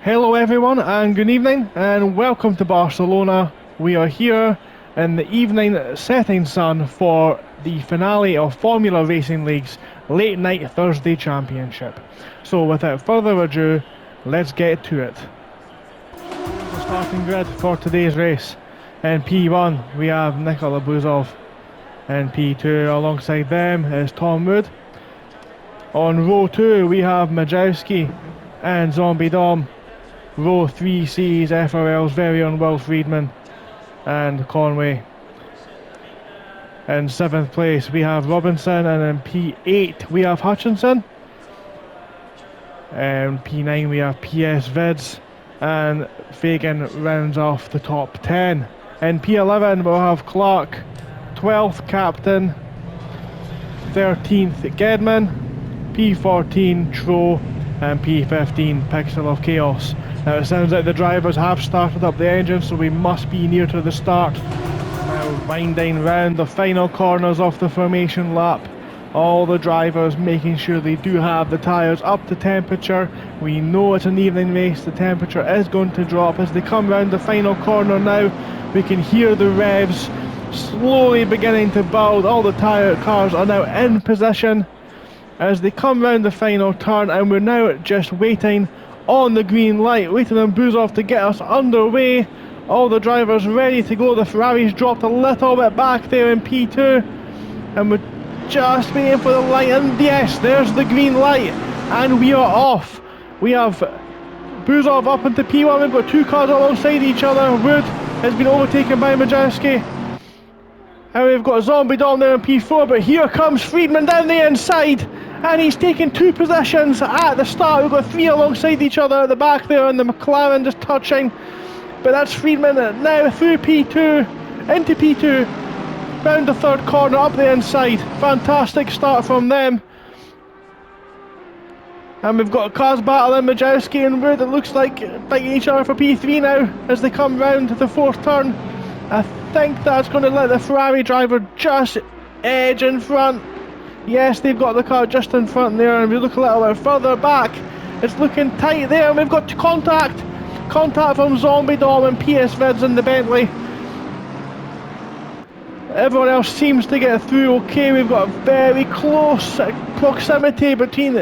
Hello everyone and good evening and welcome to Barcelona. We are here in the evening setting sun for the finale of Formula Racing League's late night Thursday championship. So without further ado, let's get to it. The starting grid for today's race. In P1 we have Nikola Buzov. In P2 alongside them is Tom Wood. On row 2 we have Majewski and Zombie Dom. Row 3 sees FRL's very own Will Friedman and Conway. In 7th place we have Robinson, and in P8 we have Hutchinson. In P9 we have PS Vids, and Fagan rounds off the top 10. In P11 we'll have Clark, 12th Captain, 13th Gedman, P14 Tro, and P15 Pixel of Chaos. Now it sounds like the drivers have started up the engine, so we must be near to the start. Now winding round the final corners of the formation lap. All the drivers making sure they do have the tyres up to temperature. We know it's an evening race, the temperature is going to drop as they come round the final corner now. We can hear the revs slowly beginning to build. All the tyre cars are now in position as they come round the final turn, and we're now just waiting on the green light, waiting on Buzov to get us underway. All the drivers ready to go. The Ferrari's dropped a little bit back there in P2, and we're just waiting for the light, and yes, there's the green light, and we are off. We have Buzov up into P1. We've got two cars alongside each other. Wood has been overtaken by Majewski, and we've got Zombie Dom there in P4, but here comes Friedman down the inside, and he's taken two positions at the start. We've got three alongside each other at the back there, and the McLaren just touching. But that's Friedman now through P2, into P2, round the third corner, up the inside. Fantastic start from them. And we've got cars battling, Majewski and Wood. It looks like fighting each other for P3 now as they come round the fourth turn. I think that's going to let the Ferrari driver just edge in front. Yes, they've got the car just in front there, and we look a little bit further back. It's looking tight there, and we've got contact from Zombie Dom and PS Vids in the Bentley. Everyone else seems to get through okay. We've got a very close proximity between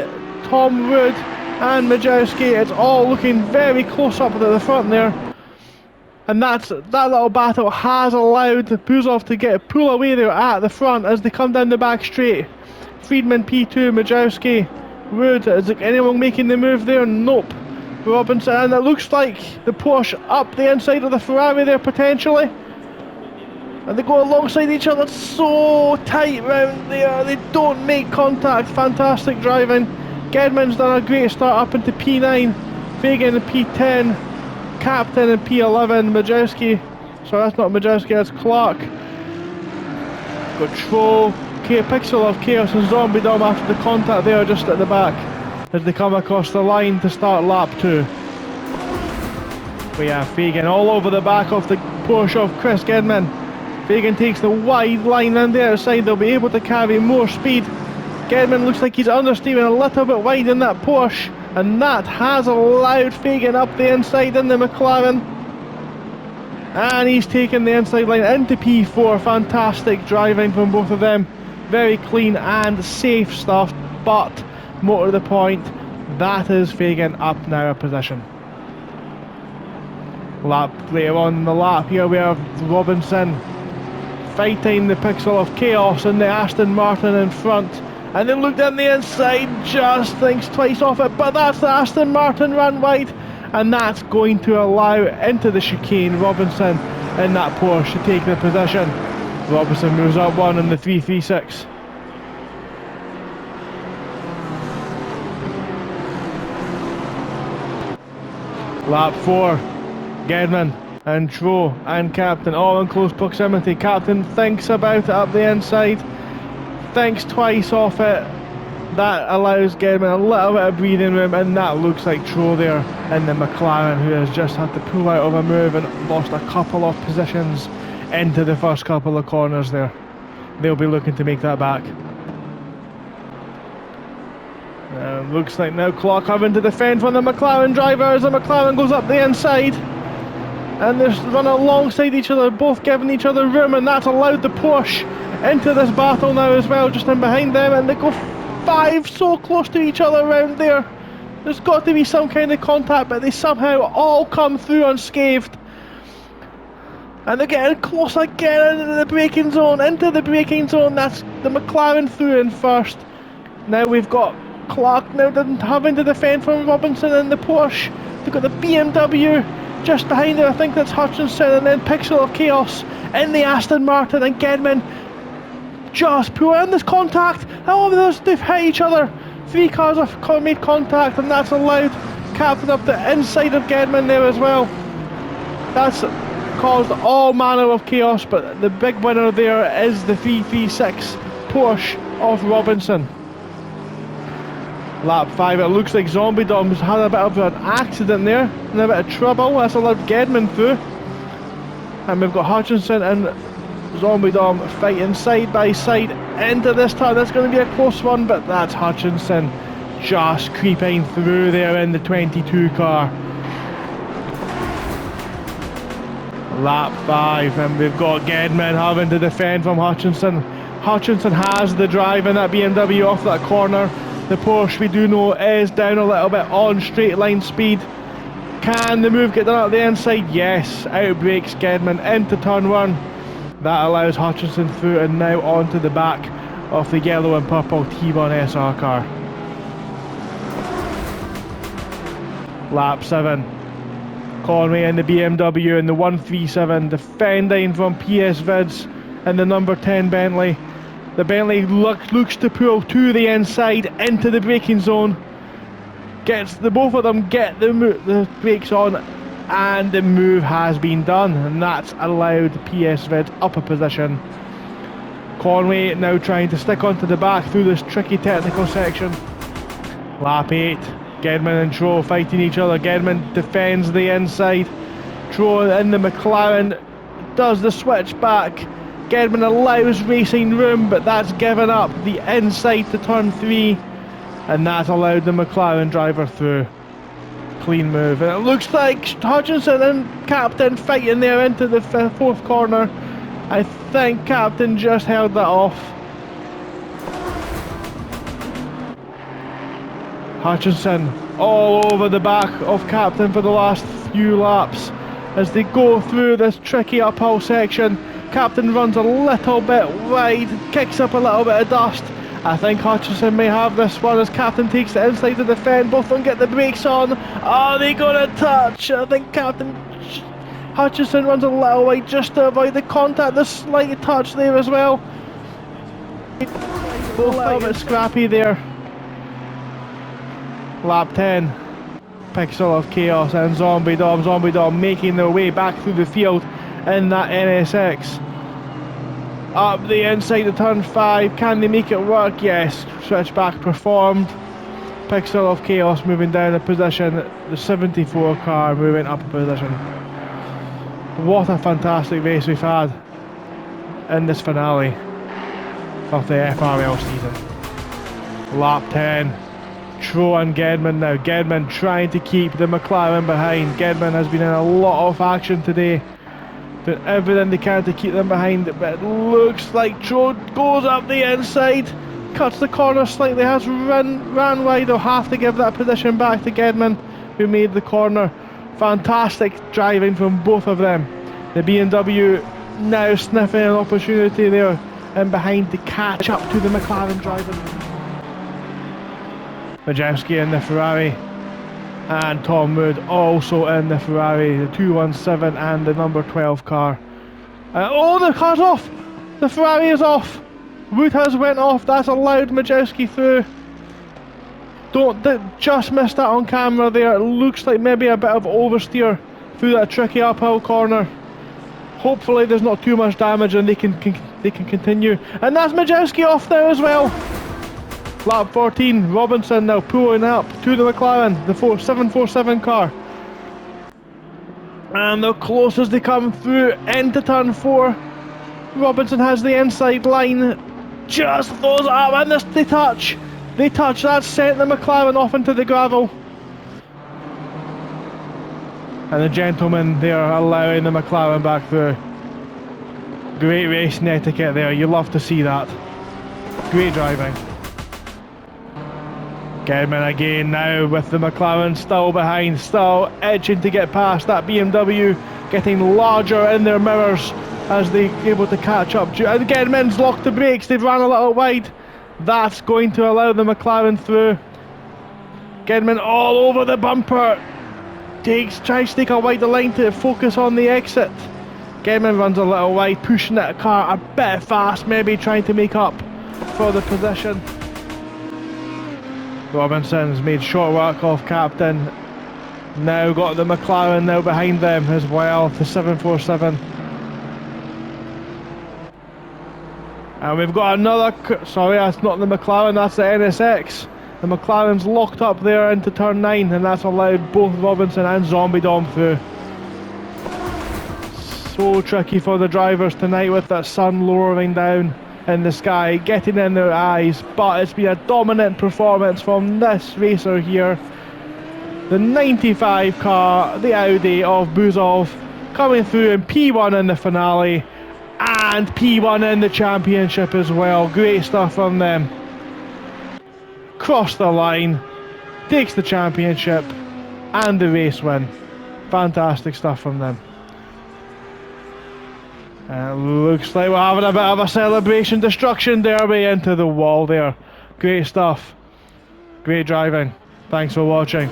Tom Wood and Majewski. It's all looking very close up at the front there. And that little battle has allowed Buzov to pull away there at the front as they come down the back straight. Friedman P2, Majewski, Wood. Is anyone making the move there? Nope. Robinson, and it looks like the Porsche up the inside of the Ferrari there potentially. And they go alongside each other so tight round there. They don't make contact. Fantastic driving. Gedman's done a great start up into P9. Fagan in P10. Captain in P11, Majewski, sorry that's not Majewski, that's Clark. Got Tro, Pixel of Chaos and Zombie Dom after the contact there just at the back as they come across the line to start lap 2. We have Fagan all over the back of the Porsche of Chris Gedman. Fagan takes the wide line round the outside, they'll be able to carry more speed. Gedman looks like he's understeering a little bit wide in that Porsche, and that has allowed Fagan up the inside in the McLaren, and he's taken the inside line into P4. Fantastic driving from both of them, very clean and safe stuff, but more to the point, that is Fagan up now a position. Later on in the lap here we have Robinson fighting the Pixel of Chaos and the Aston Martin in front. And then look down the inside, just thinks twice off it, but that's the Aston Martin run wide, and that's going to allow into the chicane Robinson in that Porsche to take the position. Robinson moves up one in the 336. Lap 4, Gedman and Tro and Captain all in close proximity. Captain thinks about it up the inside, thinks twice off it. That allows Gedman a little bit of breathing room, and that looks like Tro there in the McLaren, who has just had to pull out of a move and lost a couple of positions into the first couple of corners there. They'll be looking to make that back. Looks like now Clark having to defend from the McLaren driver as the McLaren goes up the inside. And they're running alongside each other, both giving each other room, and that's allowed the Porsche into this battle now as well, just in behind them, and they go 5 so close to each other around there. There's got to be some kind of contact, but they somehow all come through unscathed. And they're getting close again into the braking zone, that's the McLaren through in first. Now we've got Clark now having to defend from Robinson and the Porsche. They've got the BMW just behind it, I think that's Hutchinson, and then Pixel of Chaos in the Aston Martin, and Gedman just pull in this contact. Oh, they've hit each other. 3 cars have made contact, and that's allowed Captain up the inside of Gedman there as well. That's caused all manner of chaos, but the big winner there is the 336 Porsche of Robinson. Lap 5, it looks like Zombie Dom's had a bit of an accident there, and a bit of trouble. That's allowed Gedman through. And we've got Hutchinson and Zombie Dom fighting side by side into this turn. That's going to be a close one, but that's Hutchinson just creeping through there in the 22 car. Lap 5, and we've got Gedman having to defend from Hutchinson. Hutchinson has the drive in that BMW off that corner. The Porsche, we do know, is down a little bit on straight line speed. Can the move get done at the inside? Yes. Out brakes Gedman into turn 1. That allows Hutchinson through and now onto the back of the yellow and purple T1 SR car. Lap 7. Conway in the BMW and the 137 defending from PS Vids and the number 10 Bentley. The Bentley looks to pull to the inside into the braking zone. Both of them get the brakes on, and the move has been done, and that's allowed PS Vid up a position. Conway now trying to stick onto the back through this tricky technical section. Lap 8, Gedman and Tro fighting each other. Gedman defends the inside. Tro in the McLaren does the switch back. Gedman allows racing room, but that's given up the inside to turn 3, and that's allowed the McLaren driver through. Clean move, and it looks like Hutchinson and Captain fighting there into the 4th corner. I think Captain just held that off. Hutchinson all over the back of Captain for the last few laps as they go through this tricky uphill section. Captain runs a little bit wide, kicks up a little bit of dust. I think Hutchinson may have this one as Captain takes the inside to defend. Both of them get the brakes on. Are they going to touch? I think Hutchinson runs a little wide just to avoid the contact. The slight touch there as well. Both a little bit scrappy there. Lap 10. Pixel of Chaos and Zombie Dom making their way back through the field in that NSX. Up the inside of turn 5, can they make it work? Yes, switchback performed. Pixel of Chaos moving down a position, the 74 car moving up a position. What a fantastic race we've had in this finale of the FRL season. Lap 10, Tro and Gedman now. Gedman trying to keep the McLaren behind. Gedman has been in a lot of action today. Doing everything they can to keep them behind, but it looks like Tro goes up the inside, cuts the corner slightly, has ran wide. They'll have to give that position back to Gedman, who made the corner. Fantastic driving from both of them. The BMW now sniffing an opportunity there and behind to catch up to the McLaren driver. Majewski in the Ferrari, and Tom Wood also in the Ferrari, the 217 and the number 12 car. Oh, the car's off! The Ferrari is off! Wood has went off, that's allowed Majewski through. Just missed that on camera there. It looks like maybe a bit of oversteer through that tricky uphill corner. Hopefully there's not too much damage and they can continue. And that's Majewski off now as well. Lap 14, Robinson now pulling up to the McLaren, the 747 car. And the closest they come through into turn 4. Robinson has the inside line, just throws it up and they touch. They touch, that sent the McLaren off into the gravel. And the gentleman there allowing the McLaren back through. Great racing etiquette there, you love to see that. Great driving. Gedman again now with the McLaren still behind, still edging to get past that BMW, getting larger in their mirrors as they're able to catch up. And Gedman's locked the brakes, they've run a little wide. That's going to allow the McLaren through. Gedman all over the bumper. Tries to take a wider line to focus on the exit. Gedman runs a little wide, pushing that car a bit fast, maybe trying to make up for the position. Robinson's made short work of captain. Now got the McLaren now behind them as well, to 747. And we've got another, sorry, that's not the McLaren, that's the NSX. The McLaren's locked up there into turn 9, and that's allowed both Robinson and Zombie Dom through. So tricky for the drivers tonight with that sun lowering down in the sky, getting in their eyes, but it's been a dominant performance from this racer here. The 95 car, the Audi of Buzov, coming through in P1 in the finale and P1 in the championship as well. Great stuff from them. Crossed the line, takes the championship and the race win. Fantastic stuff from them. Looks like we're having a bit of a celebration destruction derby into the wall there. Great stuff. Great driving. Thanks for watching.